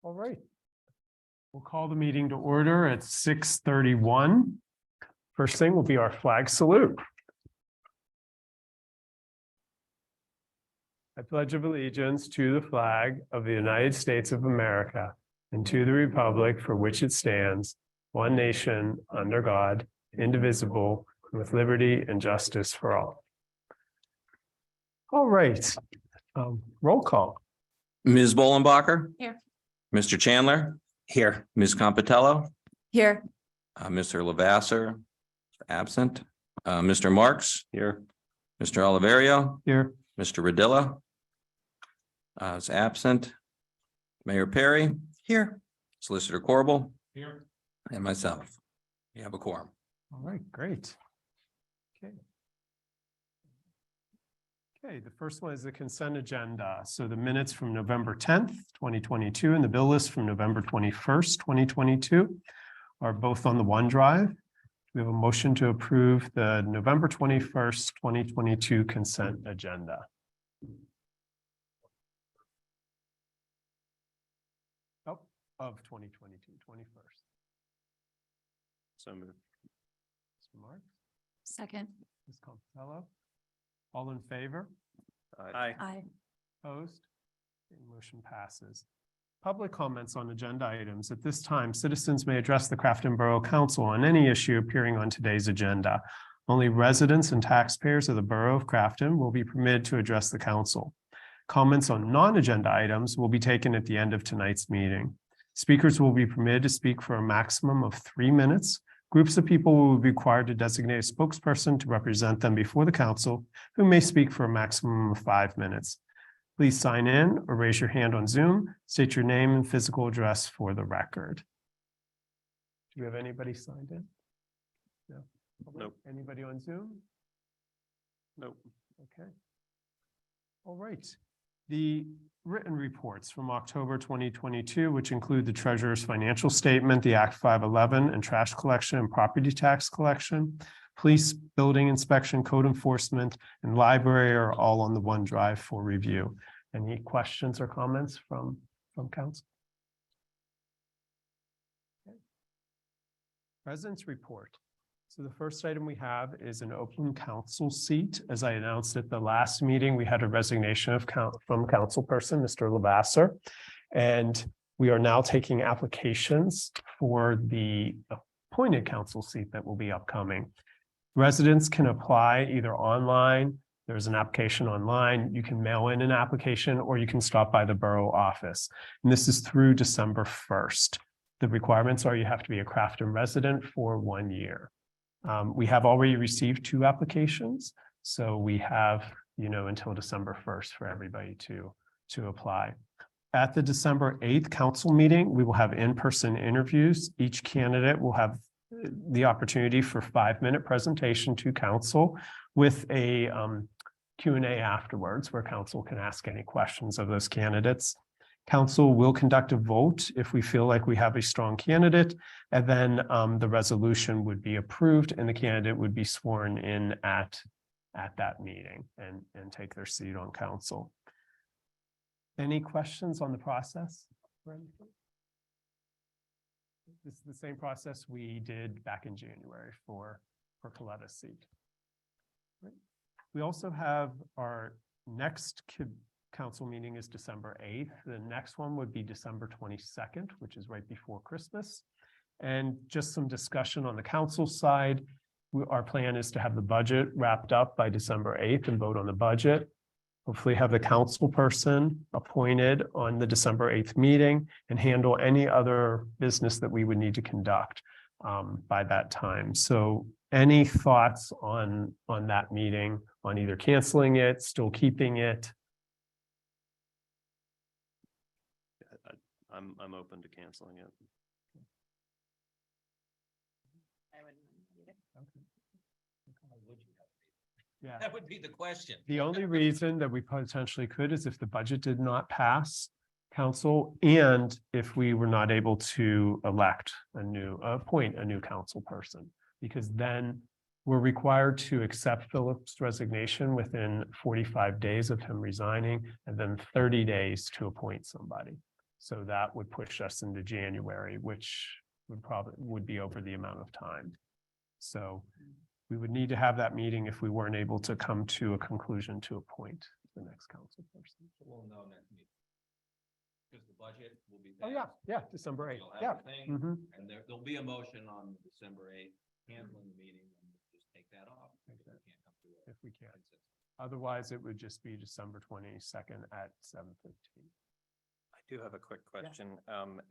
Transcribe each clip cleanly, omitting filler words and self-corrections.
All right. We'll call the meeting to order at 6:31. First thing will be our flag salute. I pledge allegiance to the flag of the United States of America and to the republic for which it stands, one nation, under God, indivisible, with liberty and justice for all. All right. Roll call. Ms. Bollenbacher. Here. Mr. Chandler. Here. Ms. Compitello. Here. Mr. Lavasser, absent. Mr. Marks. Here. Mr. Oliverio. Here. Mr. Radilla is absent. Mayor Perry. Here. Solicitor Corbel. Here. And myself. We have a quorum. All right, great. Okay. Okay, the first one is the consent agenda. So the minutes from November 10th, 2022, and the bill list from November 21st, 2022 are both on the OneDrive. We have a motion to approve the November 21st, 2022 consent agenda. Oh, of 2022, 21st. So moved. Mr. Marks, Second. Ms. Compitello. All in favor? Aye. Opposed? Okay, motion passes. Public comments on agenda items. At this time, citizens may address the Crafton Borough Council on any issue appearing on today's agenda. Only residents and taxpayers of the Borough of Crafton will be permitted to address the council. Comments on non-agenda items will be taken at the end of tonight's meeting. Speakers will be permitted to speak for a maximum of 3 minutes. Groups of people will be required to designate a spokesperson to represent them before the council, who may speak for a maximum of 5 minutes. Please sign in or raise your hand on Zoom. State your name and physical address for the record. Do we have anybody signed in? No. Nope. Anybody on Zoom? Nope. Okay. All right. The written reports from October 2022, which include the treasurer's financial statement, the Act 511 and trash collection and property tax collection, police, building inspection, code enforcement, and library are all on the OneDrive for review. Any questions or comments from council? Okay. President's report. So the first item we have is an open council seat. As I announced at the last meeting, we had a resignation from councilperson, Mr. Lavasser. And we are now taking applications for the appointed council seat that will be upcoming. Residents can apply either online. There's an application online. You can mail in an application or you can stop by the borough office. And this is through December 1st. The requirements are you have to be a Crafton resident for 1 year. We have already received 2 applications, so we have, until December 1st for everybody to apply. At the December 8th council meeting, we will have in-person interviews. Each candidate will have the opportunity for 5-minute presentation to council with a Q&A afterwards where council can ask any questions of those candidates. Council will conduct a vote if we feel like we have a strong candidate, and then the resolution would be approved and the candidate would be sworn in at that meeting and take their seat on council. Any questions on the process? This is the same process we did back in January for Coletta's seat. We also have our next council meeting is December 8th. The next one would be December 22nd, which is right before Christmas. And just some discussion on the council side. Our plan is to have the budget wrapped up by December 8th and vote on the budget. Hopefully have the council person appointed on the December 8th meeting and handle any other business that we would need to conduct by that time. So any thoughts on that meeting, on either canceling it, still keeping it? I'm open to canceling it. Yeah, That would be the question. the only reason that we potentially could is if the budget did not pass council and if we were not able to appoint a new council person, because then we're required to accept Philip's resignation within 45 days of him resigning and then 30 days to appoint somebody. So that would push us into January, which would be over the amount of time. So we would need to have that meeting if we weren't able to come to a conclusion to appoint the next council person. We'll know next meeting. Because the budget will be. Oh, yeah, December 8th. You'll have Yeah. the thing, Mhm. And there'll be a motion on December 8th, canceling the meeting, and we'll just take that off. If we can't come to a If we can. consensus. Otherwise, it would just be December 22nd at 7:15. I do have a quick question.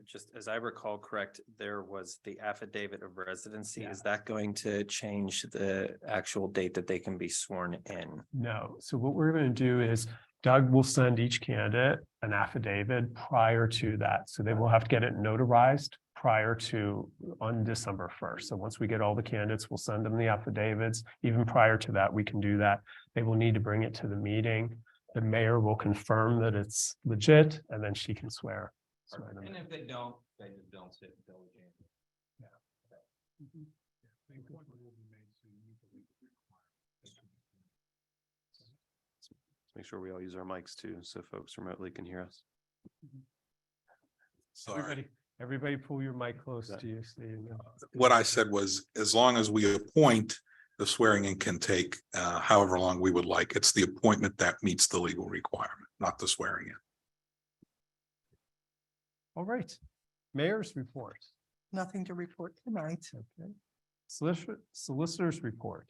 Just as I recall correct, there was the affidavit of residency. Yeah. Is that going to change the actual date that they can be sworn in? No, so what we're going to do is Doug will send each candidate an affidavit prior to that. So they will have to get it notarized prior to on December 1st. So once we get all the candidates, we'll send them the affidavits. Even prior to that, we can do that. They will need to bring it to the meeting. The mayor will confirm that it's legit and then she can swear them And in. if they don't, they just don't sit until January. Make sure we all use our mics too, so folks remotely can hear us. Sorry. Everybody pull your mic close to you. So you know. What I said was, as long as we appoint, the swearing in can take however long we would like. It's the appointment that meets the legal requirement, not the swearing in. All right. Mayor's report. Nothing to report tonight. Okay. Solicitor's report.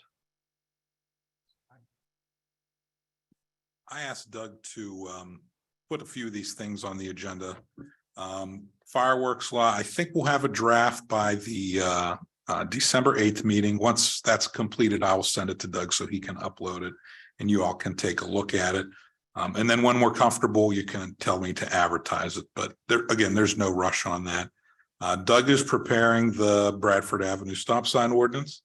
I asked Doug to put a few of these things on the agenda. Fireworks law, I think we'll have a draft by the December 8th meeting. Once that's completed, I will send it to Doug so he can upload it and you all can take a look at it. And then when we're comfortable, you can tell me to advertise it. But there's no rush on that. Doug is preparing the Bradford Avenue stop sign ordinance.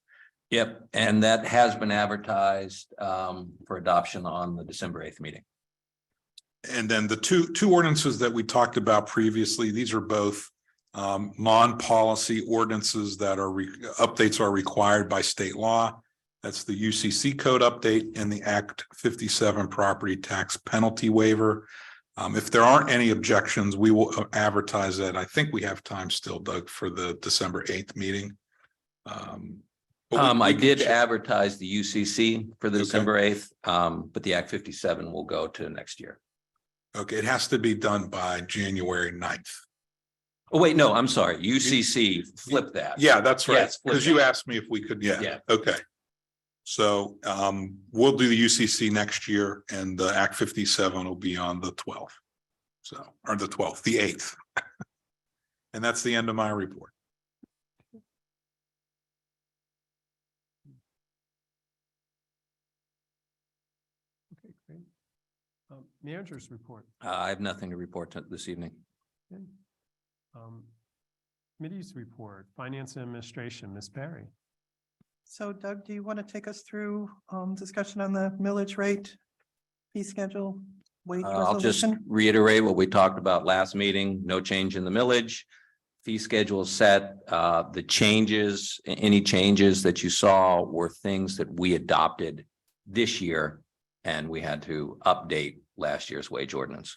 Yep, and that has been advertised for adoption on the December 8th meeting. And then the two ordinances that we talked about previously, these are both non-policy ordinances that are updates are required by state law. That's the UCC code update and the Act 57 property tax penalty waiver. If there aren't any objections, we will advertise that. I think we have time still, Doug, for the December 8th meeting. I did advertise the UCC for the Okay. December 8th, but the Act 57 will go to next year. Okay, it has to be done by January 9th. Oh, wait, no, I'm sorry. UCC, flip that. Yeah, that's right. Yes, flip Because you that. asked me if we could, yeah, Yeah. okay. So we'll do the UCC next year and the Act 57 will be on the 12th. So, or the 12th, the 8th. And that's the end of my report. Okay, great. Manager's report. I have nothing to report this evening. Okay. Committee's report, Finance and Administration, Ms. Perry. So Doug, do you want to take us through discussion on the millage rate, fee schedule, wage I'll just resolution? reiterate what we talked about last meeting, no change in the millage. Fee schedule is set, the changes, any changes that you saw were things that we adopted this year. And we had to update last year's wage ordinance,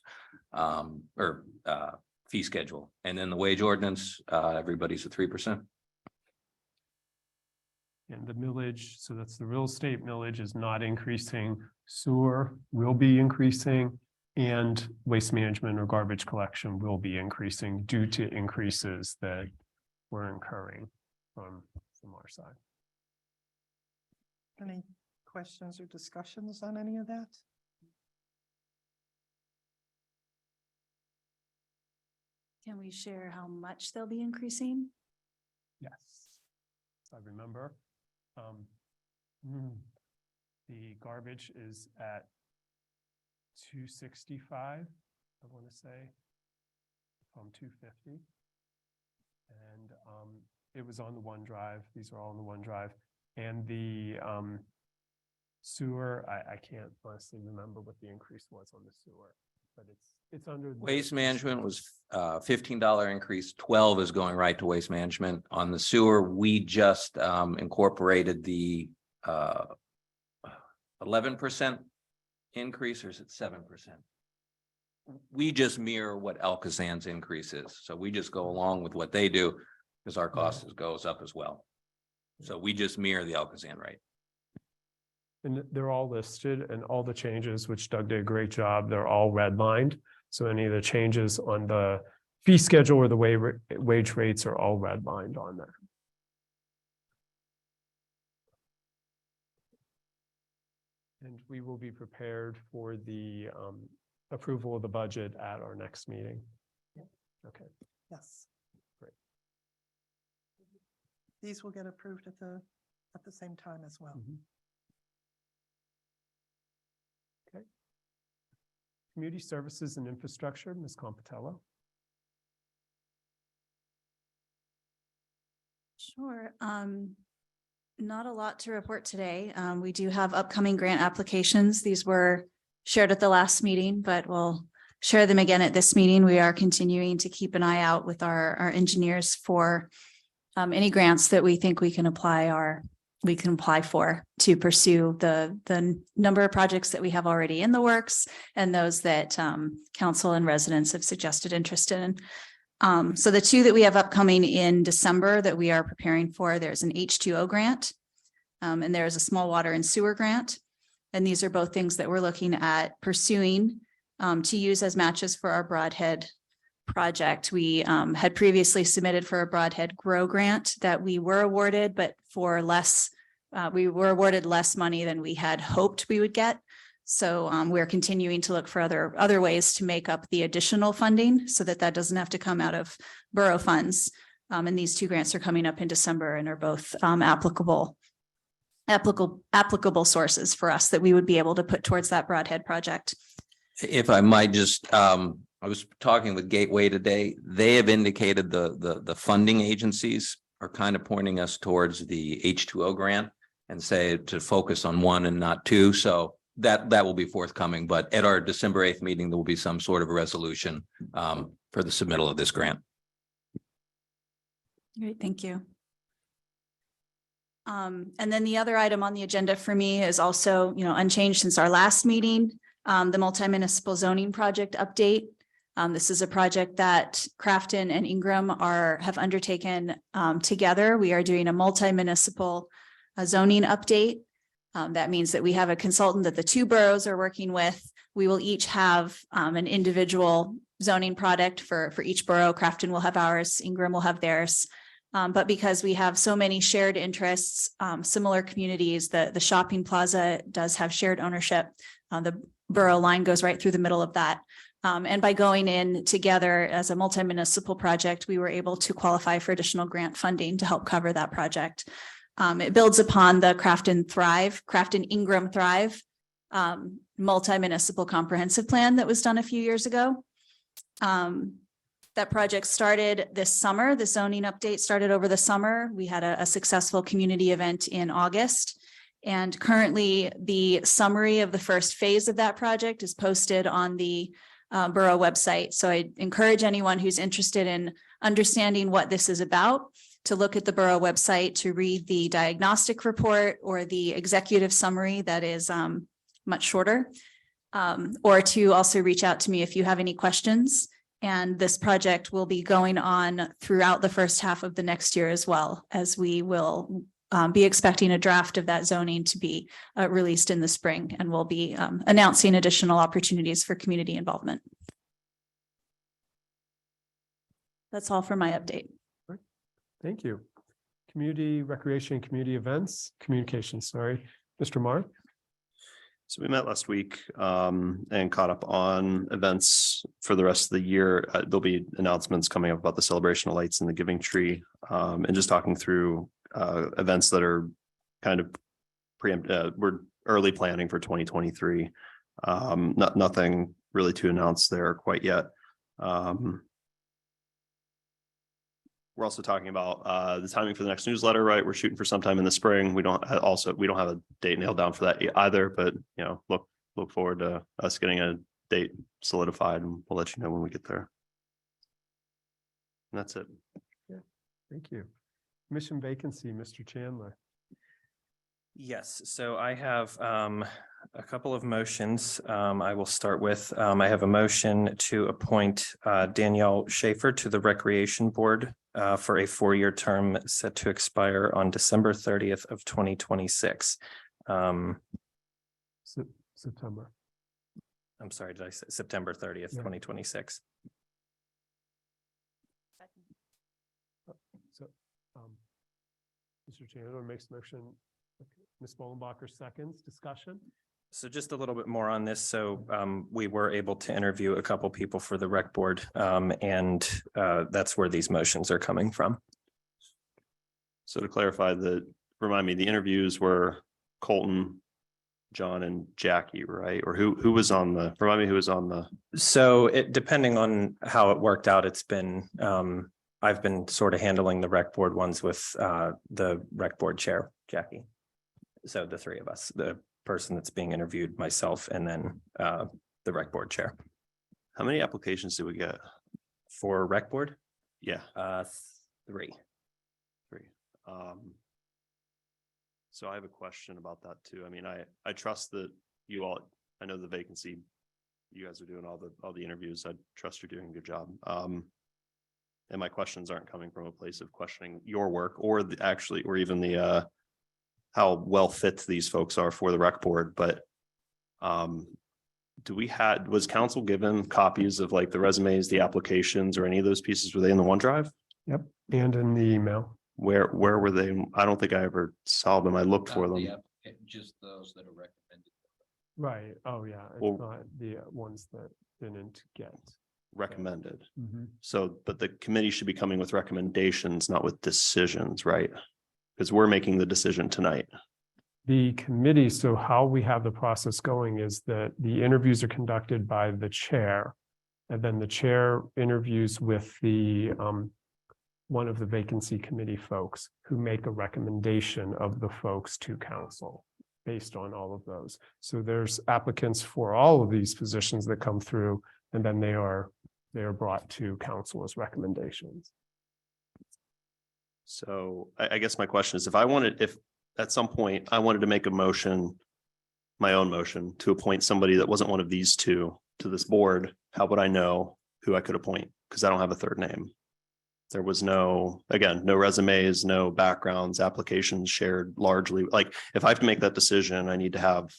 fee schedule. And then the wage ordinance, everybody's at 3%. And the millage, so that's the real estate millage is not increasing, sewer will be increasing, and waste management or garbage collection will be increasing due to increases that we're incurring from our side. Any questions or discussions on any of that? Can we share how much they'll be increasing? Yes. I remember. The garbage is at 265, I want to say, from 250. And it was on the OneDrive. These are all on the OneDrive. And the sewer, I can't honestly remember what the increase was on the sewer, but it's under. the- Waste management was $15 increase, 12 is going right to waste management. On the sewer, we just incorporated the 11% increase, or is it 7%? we just mirror what Alcazan's increase is. So we just go along with what they do because our cost goes up as well. So we just mirror the Alcazan rate. And they're all listed, and all the changes, which Doug did a great job, they're all redlined. So any of the changes on the fee schedule or the wage rates are all redlined on there. And we will be prepared for the approval of the budget at our next meeting. Okay. Yes. Great. These will get approved at the same time as well. Mhm. Okay. Community Services and Infrastructure, Ms. Compatello. Sure. Not a lot to report today. We do have upcoming grant applications. These were shared at the last meeting, but we'll share them again at this meeting. We are continuing to keep an eye out with our engineers for any grants that we think we can apply for to pursue the number of projects that we have already in the works and those that council and residents have suggested interest in. So the two that we have upcoming in December that we are preparing for, there's an H2O grant, and there's a small water and sewer grant. And these are both things that we're looking at pursuing to use as matches for our Broadhead project. We had previously submitted for a Broadhead Grow grant that we were awarded, but for less, we were awarded less money than we had hoped we would get. So we're continuing to look for other ways to make up the additional funding so that doesn't have to come out of borough funds. And these two grants are coming up in December and are both applicable sources for us that we would be able to put towards that Broadhead project. If I might just, I was talking with Gateway today. They have indicated the funding agencies are kind of pointing us towards the H2O grant and say to focus on one and not two. So that will be forthcoming, but at our December 8th meeting, there will be some sort of a resolution for the submittal of this grant. Great, thank you. And then the other item on the agenda for me is also, unchanged since our last meeting, the multi-municipal zoning project update. This is a project that Crafton and Ingram have undertaken together. We are doing a multi-municipal zoning update. That means that we have a consultant that the two boroughs are working with. We will each have an individual zoning product for each borough. Crafton will have ours, Ingram will have theirs. But because we have so many shared interests, similar communities, the shopping plaza does have shared ownership. The borough line goes right through the middle of that. And by going in together as a multi-municipal project, we were able to qualify for additional grant funding to help cover that project. It builds upon the Crafton Ingram Thrive multi-municipal comprehensive plan that was done a few years ago. That project started this summer. The zoning update started over the summer. We had a successful community event in August. And currently the summary of the first phase of that project is posted on the borough website. So I encourage anyone who's interested in understanding what this is about to look at the borough website to read the diagnostic report or the executive summary that is much shorter, or to also reach out to me if you have any questions. And this project will be going on throughout the first half of the next year as well, as we will be expecting a draft of that zoning to be released in the spring, and we'll be announcing additional opportunities for community involvement. That's all for my update. Thank you. Community recreation, community events, communications, sorry. Mr. Mark? So we met last week and caught up on events for the rest of the year. There'll be announcements coming up about the celebration of lights and the giving tree, and just talking through events that are kind of we're early planning for 2023. Nothing really to announce there quite yet. We're also talking about the timing for the next newsletter, right? We're shooting for sometime in the spring. We don't have a date nailed down for that either, but look forward to us getting a date solidified, and we'll let you know when we get there. And that's it. Yeah, thank you. Commission vacancy, Mr. Chandler. Yes, so I have A couple of motions. I will start with, I have a motion to appoint Danielle Schaefer to the Recreation Board for a 4-year term set to expire on December 30th of 2026. September. I'm sorry, did I say September 30th, Yeah. 2026? So, Mr. Chandler makes motion. Ms. Bollenbacher seconds. Discussion? So just a little bit more on this. So we were able to interview a couple people for the rec board, and that's where these motions are coming from. So to clarify, remind me, the interviews were Colton, John and Jackie, right? Or who was on remind me who was on the, So depending on how it worked out, it's been, I've been sort of handling the rec board ones with the rec board chair, Jackie. So the three of us, the person that's being interviewed, myself, and then the rec board chair. how many applications did we get? For rec board, Yeah, 3. 3. So I have a question about that too. I mean, I trust that you all, I know the vacancy, you guys are doing all the interviews. I trust you're doing a good job. And my questions aren't coming from a place of questioning your work or or even the how well fit these folks are for the rec board, but was council given copies of like the resumes, the applications, or any of those pieces? Were they in the OneDrive? Yep. And in the email. Where were they? I don't think I ever saw them. I looked for them. Just those that are recommended. Right. Oh, yeah. It's Well- not the ones that didn't get. Recommended. Mhm. So, but the committee should be coming with recommendations, not with decisions, right? Because we're making the decision tonight. The committee, so how we have the process going is that the interviews are conducted by the chair. And then the chair interviews with the one of the vacancy committee folks who make a recommendation of the folks to council based on all of those. So there's applicants for all of these positions that come through, and then they are brought to council as recommendations. So I guess my question is, if at some point I wanted to make a motion, my own motion to appoint somebody that wasn't one of these two to this board, how would I know who I could appoint? Because I don't have a third name. There was no resumes, no backgrounds, applications shared largely. Like if I have to make that decision, I need to have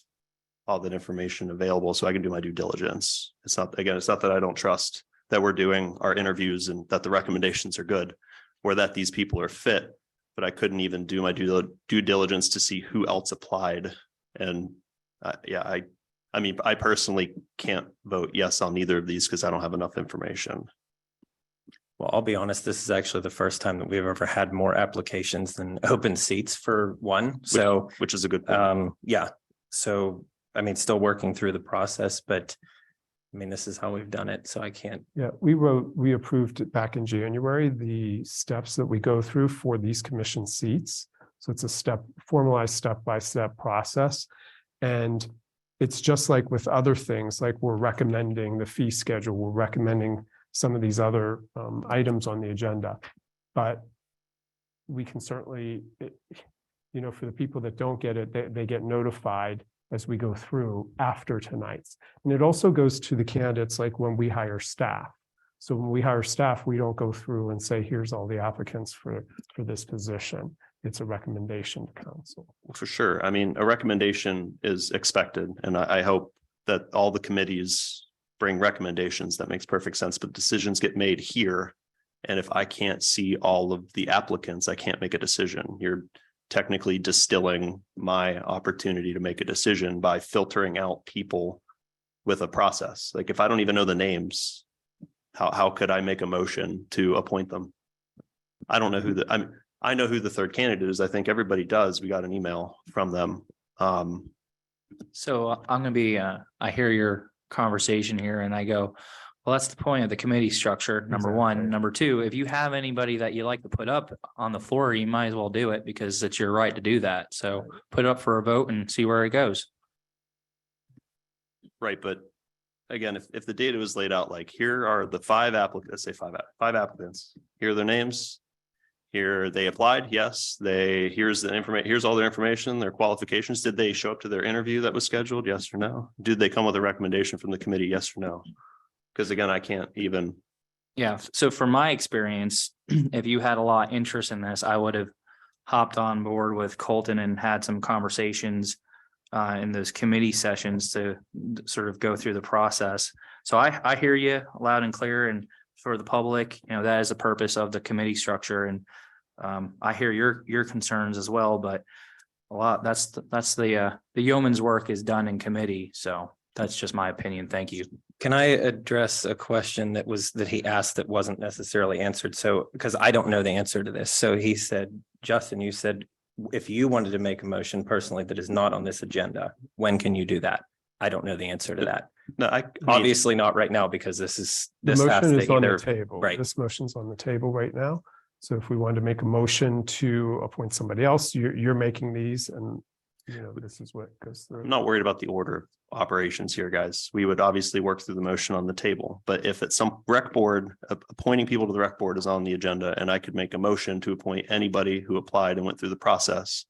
all that information available so I can do my due diligence. It's not that I don't trust that we're doing our interviews and that the recommendations are good or that these people are fit, but I couldn't even do my due diligence to see who else applied. And I mean, I personally can't vote yes on either of these because I don't have enough information. Well, I'll be honest, this is actually the first time that we've ever had more applications than open seats for one. So, Which is a good point. yeah. So, I mean, still working through the process, but I mean, this is how we've done it. So I can't. Yeah, we approved it back in January, the steps that we go through for these commission seats. So it's a formalized step-by-step process. And it's just like with other things, like we're recommending the fee schedule, we're recommending some of these other items on the agenda. But we can certainly, for the people that don't get it, they get notified as we go through after tonight's. And it also goes to the candidates, like when we hire staff. So when we hire staff, we don't go through and say, here's all the applicants for this position. It's a recommendation to council. For sure. I mean, a recommendation is expected, and I hope that all the committees bring recommendations. That makes perfect sense, but decisions get made here. And if I can't see all of the applicants, I can't make a decision. You're technically distilling my opportunity to make a decision by filtering out people with a process. Like if I don't even know the names, how could I make a motion to appoint them? I don't know I know who the third candidate is. I think everybody does. We got an email from them. So I'm gonna be, I hear your conversation here and I go, well, that's the point of the committee structure, number one. Exactly. Number two, if you have anybody that you like to put up on the floor, you might as well do it because it's your right to do that. So put it up for a vote and see where it goes. Right, but again, if the data was laid out, like here are the 5 applicants, let's say five applicants, here are their names. Here, they applied, yes, here's the information, here's all their information, their qualifications. Did they show up to their interview that was scheduled? Yes or no? Did they come with a recommendation from the committee? Yes or no? Because again, I can't even, Yeah, so from my experience, if you had a lot of interest in this, I would have hopped on board with Colton and had some conversations in those committee sessions to sort of go through the process. So I hear you loud and clear, and for the public, that is the purpose of the committee structure, and I hear your concerns as well, but a lot, that's the yeoman's work is done in committee, so that's just my opinion. Thank you. Can I address a question that he asked that wasn't necessarily answered? So, because I don't know the answer to this. So he said, Justin, you said, if you wanted to make a motion personally that is not on this agenda, when can you do that? I don't know the answer to that. no, Obviously not right now, because this has The to motion is on the either, table. right. This motion's on the table right now. So if we wanted to make a motion to appoint somebody else, you're making these, and this is what goes I'm through. not worried about the order of operations here, guys. We would obviously work through the motion on the table, but if it's some rec board, appointing people to the rec board is on the agenda, and I could make a motion to appoint anybody who applied and went through the process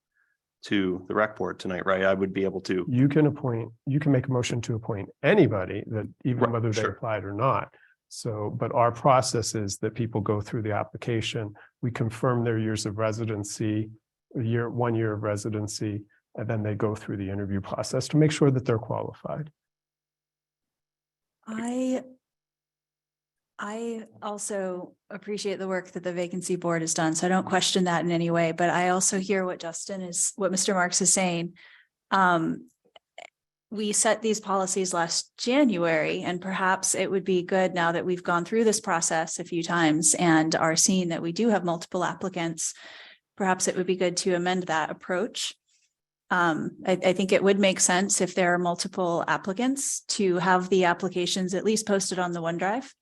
to the rec board tonight, right? I would be able to. You can make a motion to appoint anybody, that even Right, whether they sure. applied or not. So, but our process is that people go through the application, we confirm their years of residency, 1 year of residency, and then they go through the interview process to make sure that they're qualified. I also appreciate the work that the vacancy board has done, so I don't question that in any way, but I also hear what Mr. Marks is saying. We set these policies last January, and perhaps it would be good, now that we've gone through this process a few times and are seeing that we do have multiple applicants, perhaps it would be good to amend that approach. I think it would make sense, if there are multiple applicants, to have the applications at least posted on the OneDrive.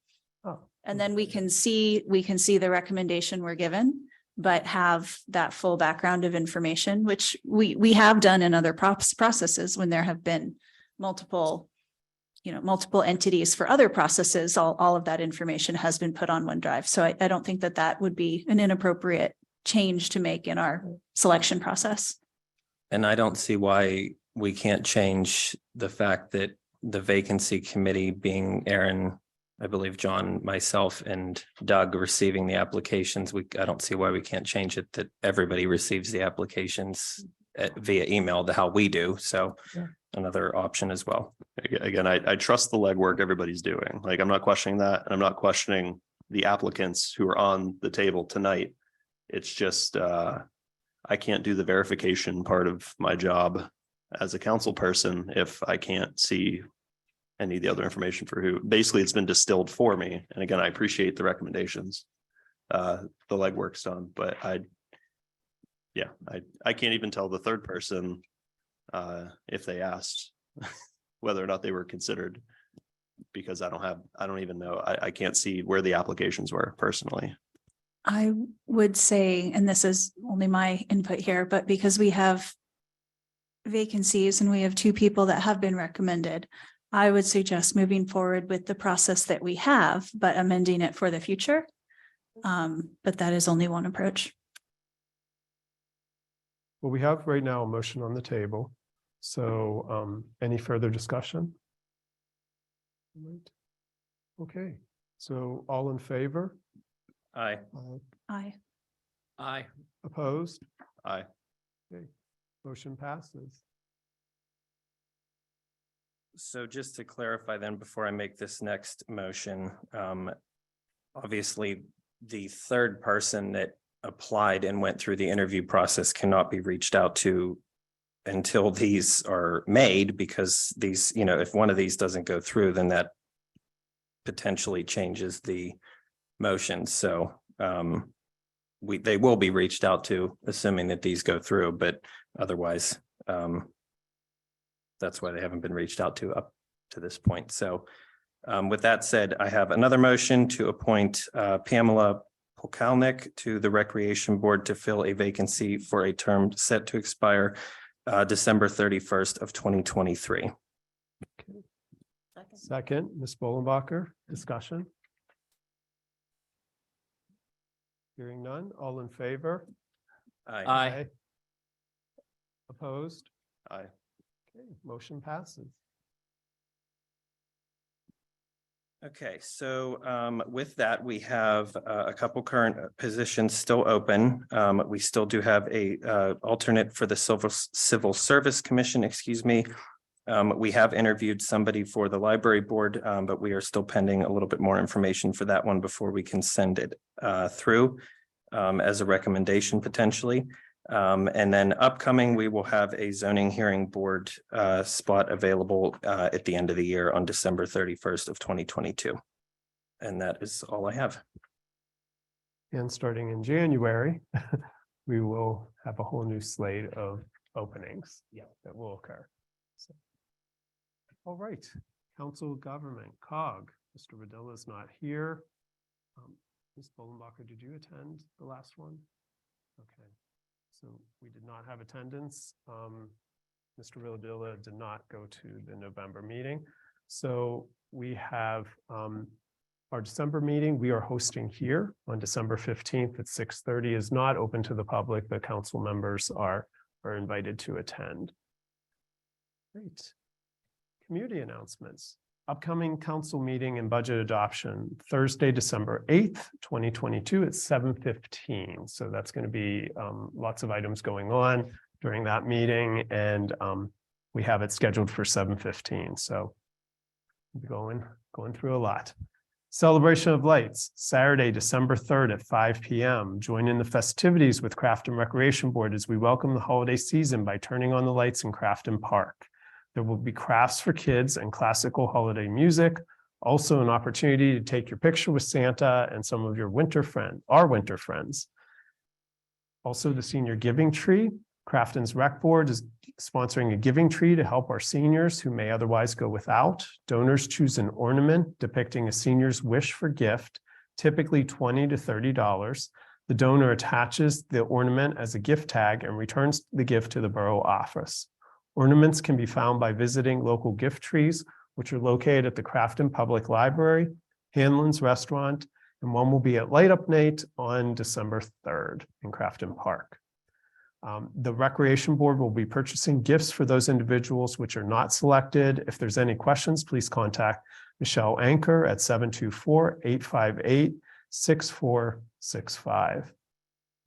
Oh, And then we can see the recommendation we're given, but have that full background of information, which we have done in other processes when there have been multiple entities for other processes. All of that information has been put on OneDrive. So I don't think that would be an inappropriate change to make in our selection process. and I don't see why we can't change the fact that the vacancy committee, being Aaron, I believe John, myself, and Doug receiving the applications, I don't see why we can't change it, that everybody receives the applications via email to how we do. So Yeah. another option as well. Again, I trust the legwork everybody's doing. Like, I'm not questioning that, and I'm not questioning the applicants who are on the table tonight. It's just, I can't do the verification part of my job as a council person if I can't see any of the other information for who. Basically, it's been distilled for me. And again, I appreciate the recommendations. The legwork's done, but I can't even tell the third person if they asked whether or not they were considered, because I don't even know. I can't see where the applications were personally. I would say, and this is only my input here, but because we have vacancies and we have 2 people that have been recommended, I would suggest moving forward with the process that we have, but amending it for the future. But that is only one approach. Well, we have right now a motion on the table. So any further discussion? Right. Okay, so all in favor? Aye. Aye. Aye. Opposed? Aye. Okay, motion passes. So just to clarify then, before I make this next motion, obviously the third person that applied and went through the interview process cannot be reached out to until these are made, because these, if one of these doesn't go through, then that potentially changes the motion. So they will be reached out to, assuming that these go through, but otherwise that's why they haven't been reached out to up to this point. So with that said, I have another motion to appoint Pamela Polkalnik to the Recreation Board to fill a vacancy for a term set to expire December 31st of 2023. Second, Ms. Bollenbacher, discussion? Hearing none, all in favor? Aye. Opposed? Aye. Okay, motion passes. Okay, so with that, we have a couple current positions still open. We still do have a alternate for the Civil Service Commission, excuse me. We have interviewed somebody for the library board, but we are still pending a little bit more information for that one before we can send it through as a recommendation potentially. And then upcoming, we will have a zoning hearing board spot available at the end of the year on December 31st of 2022. And that is all I have. And starting in January, we will have a whole new slate of openings. That will occur. So, all right, council government, COG, Mr. Rodilla is not here. Ms. Bollenbacher, did you attend the last one? Okay, so we did not have attendance. Mr. Rodilla did not go to the November meeting. So we have our December meeting we are hosting here on December 15th at 6:30 is not open to the public. The council members are invited to attend. Great. Community announcements. Upcoming council meeting and budget adoption, Thursday, December 8th, 2022 at 7:15. So that's going to be lots of items going on during that meeting, and we have it scheduled for 7:15. So we'll be going through a lot. Celebration of Lights, Saturday, December 3rd at 5 p.m. Join in the festivities with Crafton Recreation Board as we welcome the holiday season by turning on the lights in Crafton Park. There will be crafts for kids and classical holiday music. Also an opportunity to take your picture with Santa and some of your our winter friends. Also the senior giving tree. Crafton's Rec Board is sponsoring a giving tree to help our seniors who may otherwise go without. Donors choose an ornament depicting a senior's wish for gift, typically $20 to $30. The donor attaches the ornament as a gift tag and returns the gift to the borough office. Ornaments can be found by visiting local gift trees, which are located at the Crafton Public Library, Hanlon's Restaurant, and one will be at Light Up Night on December 3rd in Crafton Park. The Recreation Board will be purchasing gifts for those individuals which are not selected. If there's any questions, please contact Michelle Anker at 724-858-6465.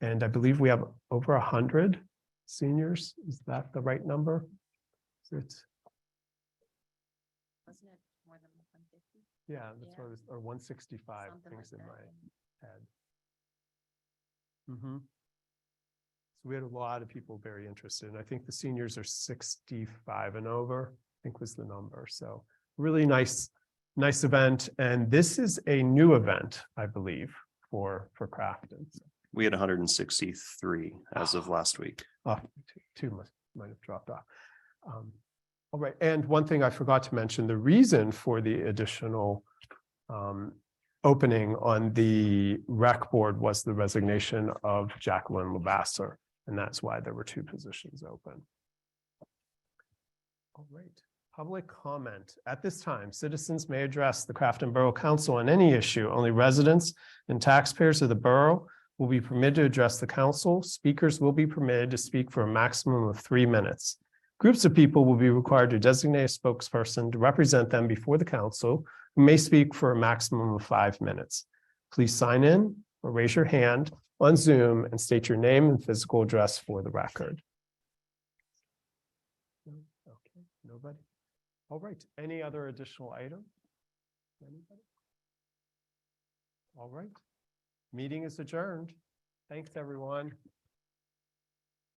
And I believe we have over 100 seniors. Is that the right number? Wasn't it more than 150? Yeah, that's what I was, or 165 Something things like in that, my head. So we had a lot of people very interested, and I think the seniors are 65 and over, I think was the number. So really nice event. And this is a new event, I believe, for Crafton. We had 163 as of last week. Oh, two might have dropped off. All right, and one thing I forgot to mention, the reason for the additional opening on the rec board was the resignation of Jacqueline Lavasser, and that's why there were two positions open. All right, public comment. At this time, citizens may address the Crafton Borough Council on any issue. Only residents and taxpayers of the borough will be permitted to address the council. Speakers will be permitted to speak for a maximum of 3 minutes. Groups of people will be required to designate a spokesperson to represent them before the council, who may speak for a maximum of 5 minutes. Please sign in or raise your hand on Zoom and state your name and physical address for the record. Okay, nobody? All right, any other additional item? Anybody? All right. Meeting is adjourned. Thanks, everyone.